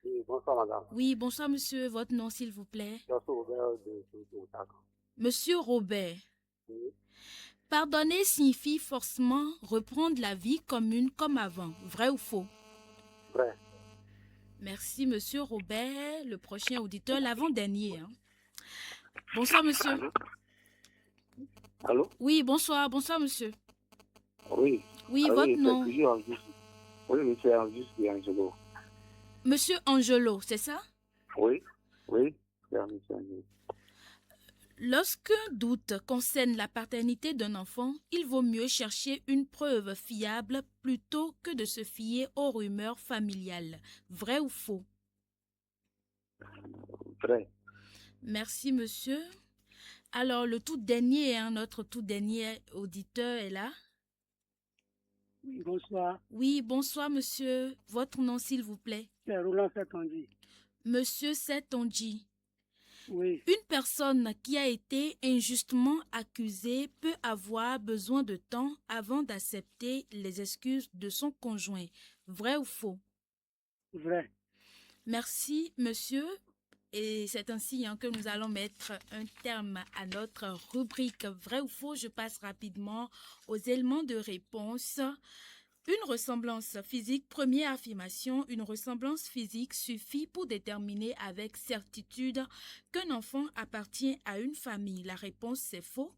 Oui, bonsoir, madame. Oui, bonsoir, monsieur. Votre nom, s'il vous plaît. Robert Monsieur Robert. Oui. Pardonner signifie forcément reprendre la vie commune comme avant, vrai ou faux? Vrai. Merci, monsieur Robert. Le prochain auditeur, l'avant-dernier. Hein. Bonsoir, monsieur. Allô? Oui, bonsoir. Bonsoir, monsieur. Oui. Oui, votre nom? Oui, c'est Angelo. Monsieur Angelo, c'est ça? Oui, c'est Angelo. Lorsqu'un doute concerne la paternité d'un enfant, il vaut mieux chercher une preuve fiable plutôt que de se fier aux rumeurs familiales. Vrai ou faux? Vrai. Merci, monsieur. Alors, le tout dernier, notre tout dernier auditeur est là. Oui, bonsoir. Oui, bonsoir, monsieur. Votre nom, s'il vous plaît? C'est Roland Setonji. Monsieur Setonji. Oui. Une personne qui a été injustement accusée peut avoir besoin de temps avant d'accepter les excuses de son conjoint. Vrai ou faux? Vrai. Merci, monsieur. Et c'est ainsi que nous allons mettre un terme à notre rubrique vrai ou faux. Je passe rapidement aux éléments de réponse. Une ressemblance physique, première affirmation, une ressemblance physique suffit pour déterminer avec certitude qu'un enfant appartient à une famille. La réponse c'est faux.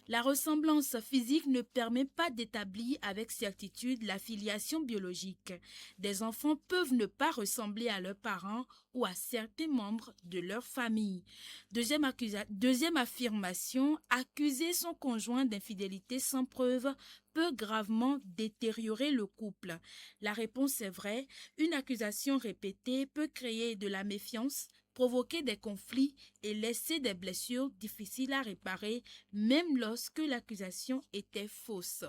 La ressemblance physique ne permet pas d'établir avec certitude la filiation biologique. Des enfants peuvent ne pas ressembler à leurs parents ou à certains membres de leur famille. Deuxième affirmation, accuser son conjoint d'infidélité sans preuve peut gravement détériorer le couple. La réponse est vraie. Une accusation répétée peut créer de la méfiance, provoquer des conflits et laisser des blessures difficiles à réparer, même lorsque l'accusation était fausse.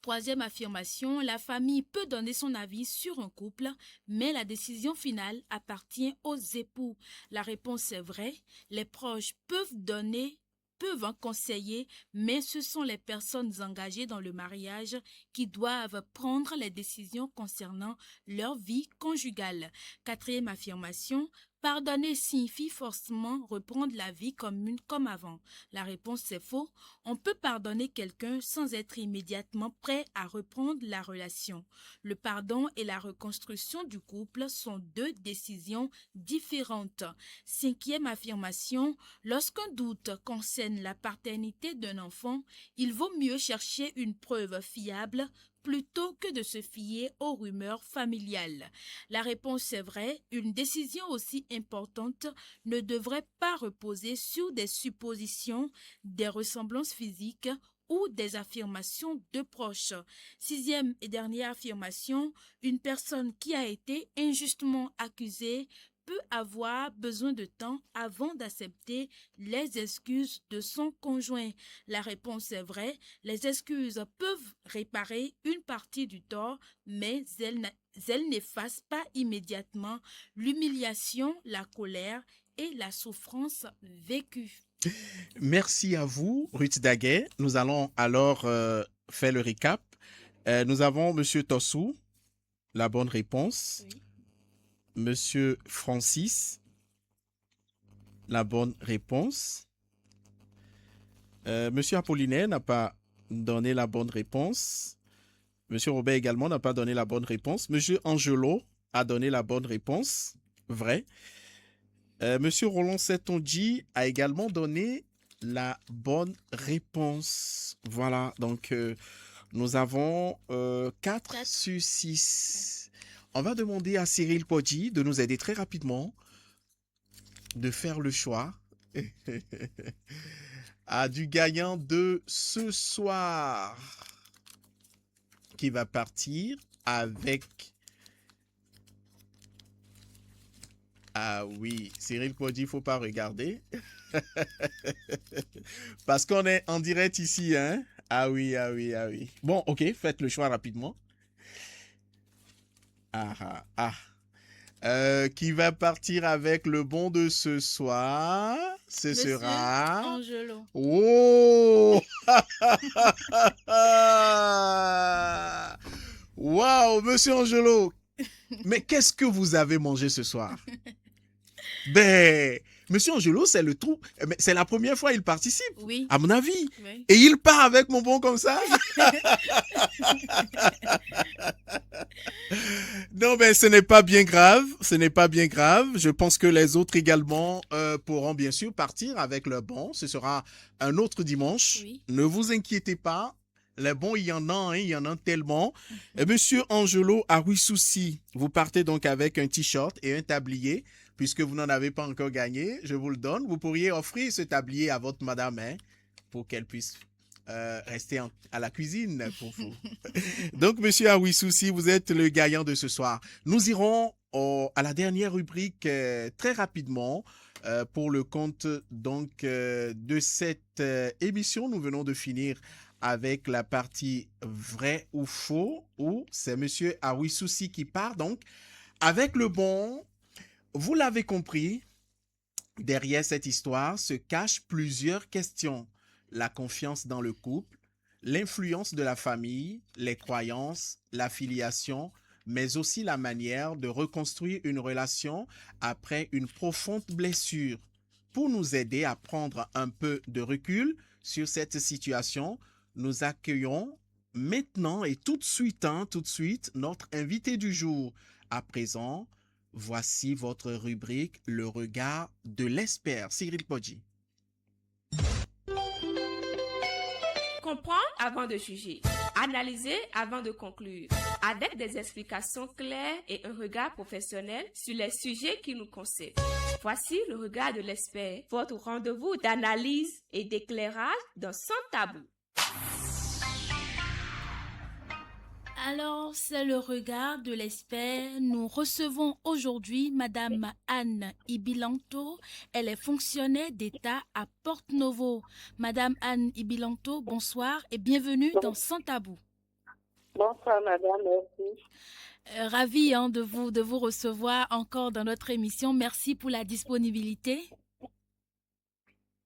Troisième affirmation, la famille peut donner son avis sur un couple, mais la décision finale appartient aux époux. La réponse est vraie. Les proches peuvent en conseiller, mais ce sont les personnes engagées dans le mariage qui doivent prendre les décisions concernant leur vie conjugale. Quatrième affirmation, pardonner signifie forcément reprendre la vie commune comme avant. La réponse est faux. On peut pardonner quelqu'un sans être immédiatement prêt à reprendre la relation. Le pardon et la reconstruction du couple sont deux décisions différentes. Cinquième affirmation, lorsqu'un doute concerne la paternité d'un enfant, il vaut mieux chercher une preuve fiable plutôt que de se fier aux rumeurs familiales. La réponse est vraie, une décision aussi importante ne devrait pas reposer sur des suppositions, des ressemblances physiques ou des affirmations de proches. Sixième et dernière affirmation, une personne qui a été injustement accusée peut avoir besoin de temps avant d'accepter les excuses de son conjoint. La réponse est vraie, les excuses peuvent réparer une partie du tort, mais elles n'effacent pas immédiatement l'humiliation, la colère et la souffrance vécue. Merci à vous, Ruth Daguet. Nous allons alors faire le récap. Nous avons M. Tossou, la bonne réponse. Oui. Monsieur Francis, la bonne réponse. Monsieur Apollinaire n'a pas donné la bonne réponse. Monsieur Robert également n'a pas donné la bonne réponse. Monsieur Angelo a donné la bonne réponse. Vrai. Monsieur Roland Setonji a également donné la bonne réponse. Voilà, donc nous avons 4 sur 6. On va demander à Cyril Podji de nous aider très rapidement, de faire le choix du gagnant de ce soir qui va partir avec... Ah oui, Cyril Podji, il ne faut pas regarder. Parce qu'on est en direct ici, hein? Ah oui. Bon, ok, faites le choix rapidement. Qui va partir avec le bon de ce soir? Ce sera... Angelo. Oh! Waouh, Monsieur Angelo! Mais qu'est-ce que vous avez mangé ce soir? Ben, Monsieur Angelo, c'est la première fois qu'il participe, oui, à mon avis. Oui. Et il part avec mon bon comme ça. Non, ben, ce n'est pas bien grave. Je pense que les autres également pourront bien sûr partir avec leur bon. Ce sera un autre dimanche. Oui. Ne vous inquiétez pas. Les bons, il y en a tellement. Et Monsieur Angelo Arouissouci, vous partez donc avec un t-shirt et un tablier. Puisque vous n'en avez pas encore gagné, je vous le donne. Vous pourriez offrir ce tablier à votre madame pour qu'elle puisse rester à la cuisine pour vous. Donc, Monsieur Arouissouci, vous êtes le gagnant de ce soir. Nous irons à la dernière rubrique très rapidement pour le compte donc, de cette émission. Nous venons de finir avec la partie vrai ou faux, où c'est Monsieur Arouissouci qui part donc avec le bon. Vous l'avez compris, derrière cette histoire se cachent plusieurs questions. La confiance dans le couple, l'influence de la famille, les croyances, l'affiliation, mais aussi la manière de reconstruire une relation après une profonde blessure. Pour nous aider à prendre un peu de recul sur cette situation, nous accueillons maintenant et tout de suite notre invité du jour. À présent, voici votre rubrique « Le regard de l'expert ». Cyril Podji. Comprendre avant de juger. Analyser avant de conclure. Avec des explications claires et un regard professionnel sur les sujets qui nous concernent. Voici le regard de l'expert, votre rendez-vous d'analyse et d'éclairage dans Sans Tabou. Alors, c'est le regard de l'expert. Nous recevons aujourd'hui Madame Anne Ibilanto. Elle est fonctionnaire d'État à Porto-Novo. Madame Anne Ibilanto, bonsoir et bienvenue dans Sans Tabou. Bonsoir Madame, merci. Ravie de vous recevoir encore dans notre émission. Merci pour la disponibilité.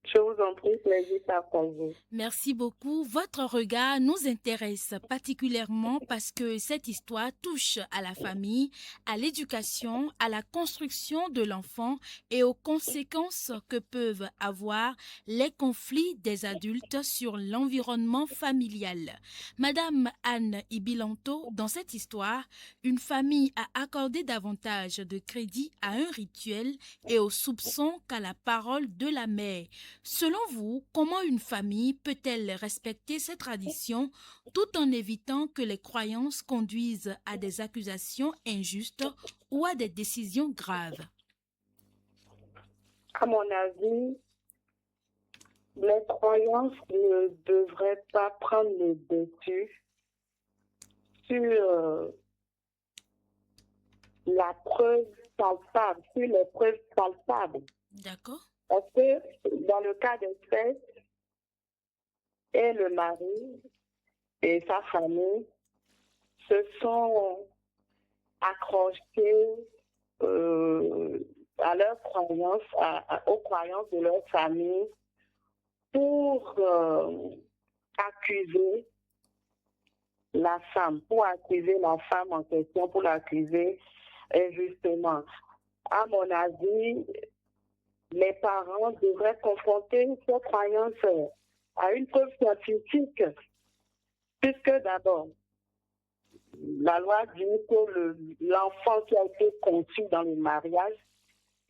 Je vous en prie, plaisir partagé. Merci beaucoup. Votre regard nous intéresse particulièrement parce que cette histoire touche à la famille, à l'éducation, à la construction de l'enfant et aux conséquences que peuvent avoir les conflits des adultes sur l'environnement familial. Madame Anne Ibilanto, dans cette histoire, une famille a accordé davantage de crédit à un rituel et au soupçon qu'à la parole de la mère. Selon vous, comment une famille peut-elle respecter ces traditions tout en évitant que les croyances conduisent à des accusations injustes ou à des décisions graves? À mon avis, les croyances ne devraient pas prendre le dessus sur la preuve palpable, sur les preuves palpables. D'accord. Parce que dans le cas des faits, et le mari et sa famille se sont accrochés à leurs croyances, aux croyances de leur famille pour accuser la femme en question, pour l'accuser injustement. À mon avis, les parents devraient confronter ces croyances à une preuve scientifique, puisque d'abord, la loi dit que l'enfant qui a été conçu dans le mariage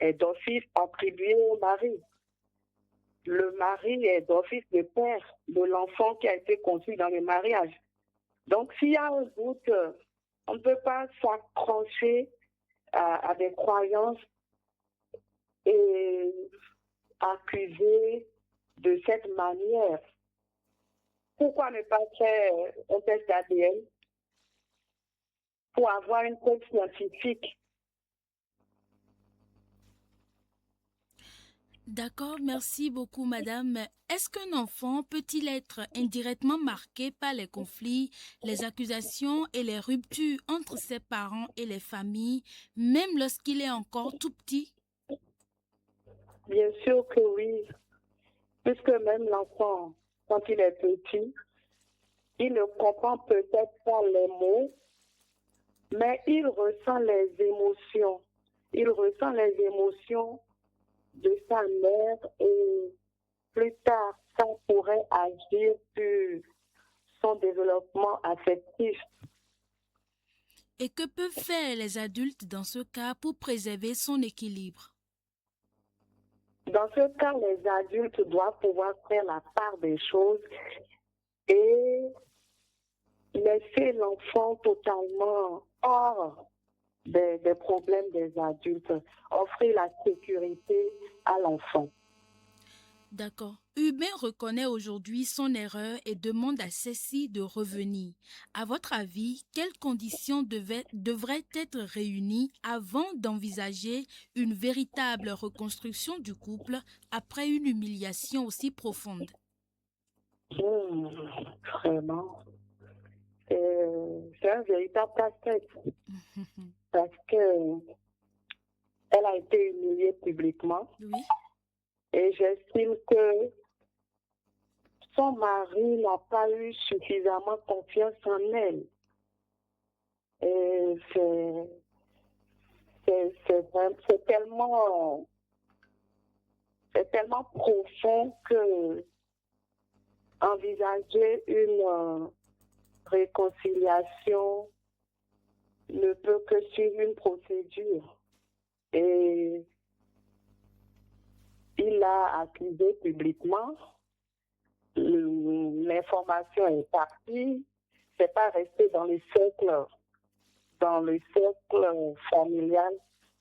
est d'office attribué au mari. Le mari est d'office le père de l'enfant qui a été conçu dans le mariage. Donc, s'il y a un doute, on ne peut pas s'accrocher à des croyances et accuser de cette manière. Pourquoi ne pas faire un test ADN pour avoir une preuve scientifique? D'accord, merci beaucoup madame. Est-ce qu'un enfant peut-il être indirectement marqué par les conflits, les accusations et les ruptures entre ses parents et les familles, même lorsqu'il est encore tout petit? Bien sûr que oui, puisque même l'enfant, quand il est petit, il ne comprend peut-être pas les mots, mais il ressent les émotions. Il ressent les émotions de sa mère et plus tard, ça pourrait agir sur son développement affectif. Et que peuvent faire les adultes dans ce cas pour préserver son équilibre? Dans ce cas, les adultes doivent pouvoir faire la part des choses et laisser l'enfant totalement hors des problèmes des adultes, offrir la sécurité à l'enfant. D'accord. Hubert reconnaît aujourd'hui son erreur et demande à Cécile de revenir. À votre avis, quelles conditions devraient être réunies avant d'envisager une véritable reconstruction du couple après une humiliation aussi profonde? Vraiment, c'est un véritable casse-tête parce que elle a été humiliée publiquement. Oui. Et j'estime que son mari n'a pas eu suffisamment confiance en elle. Et c'est tellement profond que envisager une réconciliation ne peut que suivre une procédure. Et il l'a accusé publiquement. l'information est partie, c'est pas resté dans le cercle familial.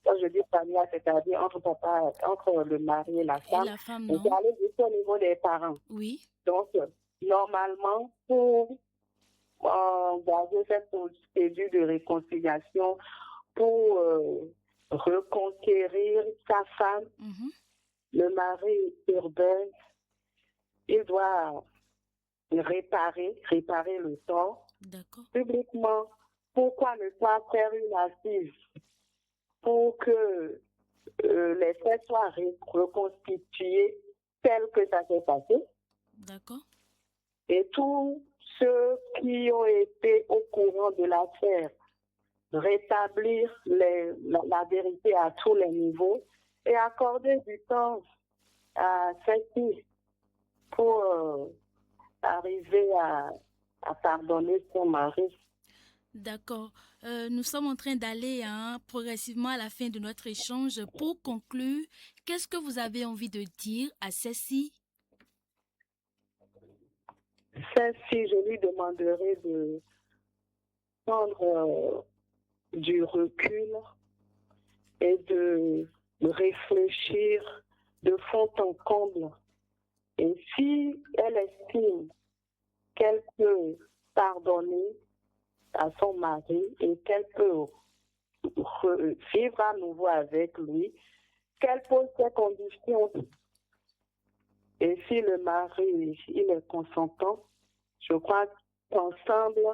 Quand je dis familial, c'est-à-dire entre le mari et la femme, non? C'est allé jusqu'au niveau des parents. Oui. Donc, normalement, pour garder cette procédure de réconciliation, pour reconquérir sa femme, le mari urbain, il doit réparer le tort publiquement. Pourquoi ne pas faire une assise pour que les faits soient reconstitués tels que ça s'est passé? D'accord. Et tous ceux qui ont été au courant de l'affaire, rétablir la vérité à tous les niveaux et accorder du temps à celle-ci pour arriver à pardonner son mari. D'accord. Nous sommes en train d'aller progressivement à la fin de notre échange. Pour conclure, qu'est-ce que vous avez envie de dire à Cécile? Celle-ci, je lui demanderai de prendre du recul et de réfléchir de fond en comble. Et si elle estime qu'elle peut pardonner à son mari et qu'elle peut vivre à nouveau avec lui, qu'elle pose ses conditions. Et si le mari il est consentant, je crois qu'ensemble,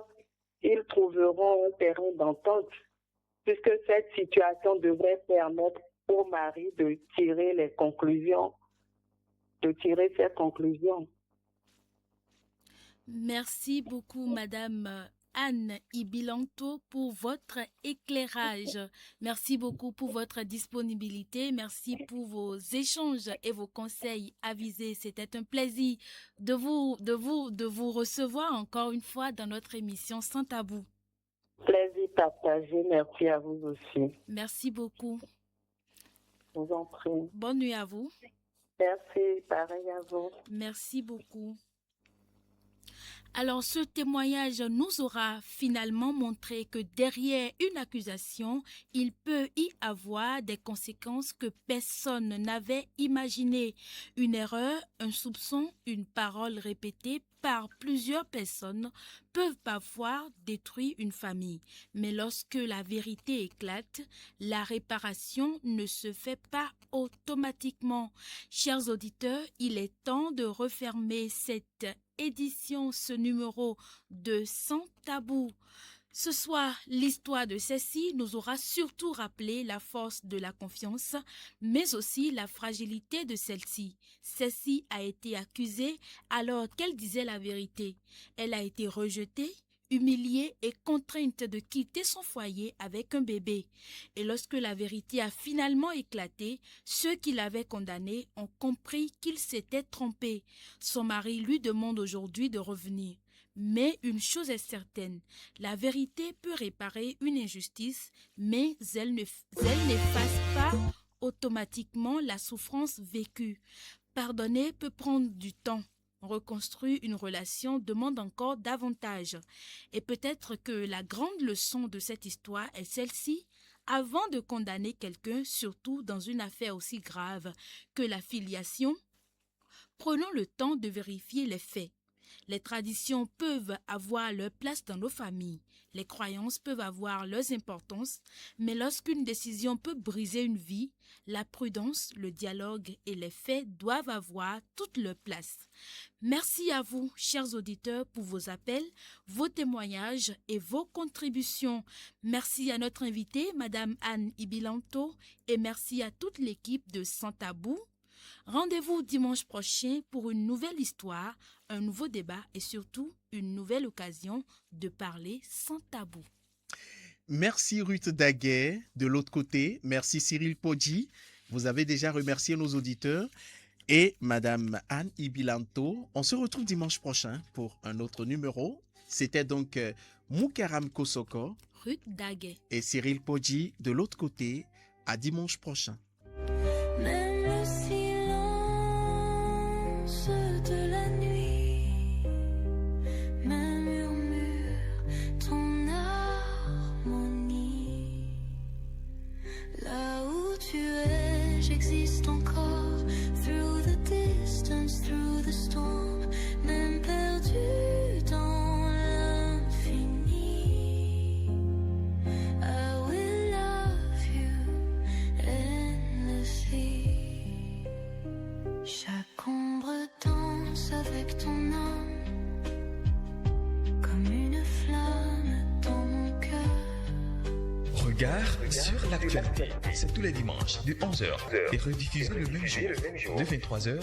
ils trouveront un terrain d'entente, puisque cette situation devrait permettre au mari de tirer ses conclusions. Merci beaucoup, Madame Anne Ibilanto, pour votre éclairage. Merci beaucoup pour votre disponibilité. Merci pour vos échanges et vos conseils avisés. C'était un plaisir de vous recevoir encore une fois dans notre émission Sans Tabou. Plaisir partagé. Merci à vous aussi. Merci beaucoup. Je vous en prie. Bonne nuit à vous. Merci, pareil à vous. Merci beaucoup. Alors, ce témoignage nous aura finalement montré que derrière une accusation, il peut y avoir des conséquences que personne n'avait imaginées. Une erreur, un soupçon, une parole répétée par plusieurs personnes peuvent parfois détruire une famille. Mais lorsque la vérité éclate, la réparation ne se fait pas automatiquement. Chers auditeurs, il est temps de refermer cette édition, ce numéro de Sans Tabou. Ce soir, l'histoire de Cécile nous aura surtout rappelé la force de la confiance, mais aussi la fragilité de celle-ci. Cécile a été accusée alors qu'elle disait la vérité. Elle a été rejetée, humiliée et contrainte de quitter son foyer avec un bébé. Et lorsque la vérité a finalement éclaté, ceux qui l'avaient condamné ont compris qu'il s'était trompé. Son mari lui demande aujourd'hui de revenir. Mais une chose est certaine, la vérité peut réparer une injustice, mais elle n'efface pas automatiquement la souffrance vécue. Pardonner peut prendre du temps. Reconstruire une relation demande encore davantage. Et peut-être que la grande leçon de cette histoire est celle-ci. Avant de condamner quelqu'un, surtout dans une affaire aussi grave que la filiation, prenons le temps de vérifier les faits. Les traditions peuvent avoir leur place dans nos familles. Les croyances peuvent avoir leurs importances, mais lorsqu'une décision peut briser une vie, la prudence, le dialogue et les faits doivent avoir toute leur place. Merci à vous, chers auditeurs, pour vos appels, vos témoignages et vos contributions. Merci à notre invitée, Madame Anne Ibilanto, et merci à toute l'équipe de Sans Tabou. Rendez-vous dimanche prochain pour une nouvelle histoire, un nouveau débat et surtout une nouvelle occasion de parler sans tabou. Merci Ruth Daguet de l'autre côté. Merci Cyril Poggi. Vous avez déjà remercié nos auditeurs. Et Madame Anne Ibilanto. On se retrouve dimanche prochain pour un autre numéro. C'était donc Moukaram Kosoko, Ruth Daguet et Cyril Poggi de l'autre côté. À dimanche prochain. Même le silence de la nuit avec ton âme, comme une flamme dans mon cœur. Regard sur l'actualité. C'est tous les dimanches de 11h et rediffusé le même jour de 23h.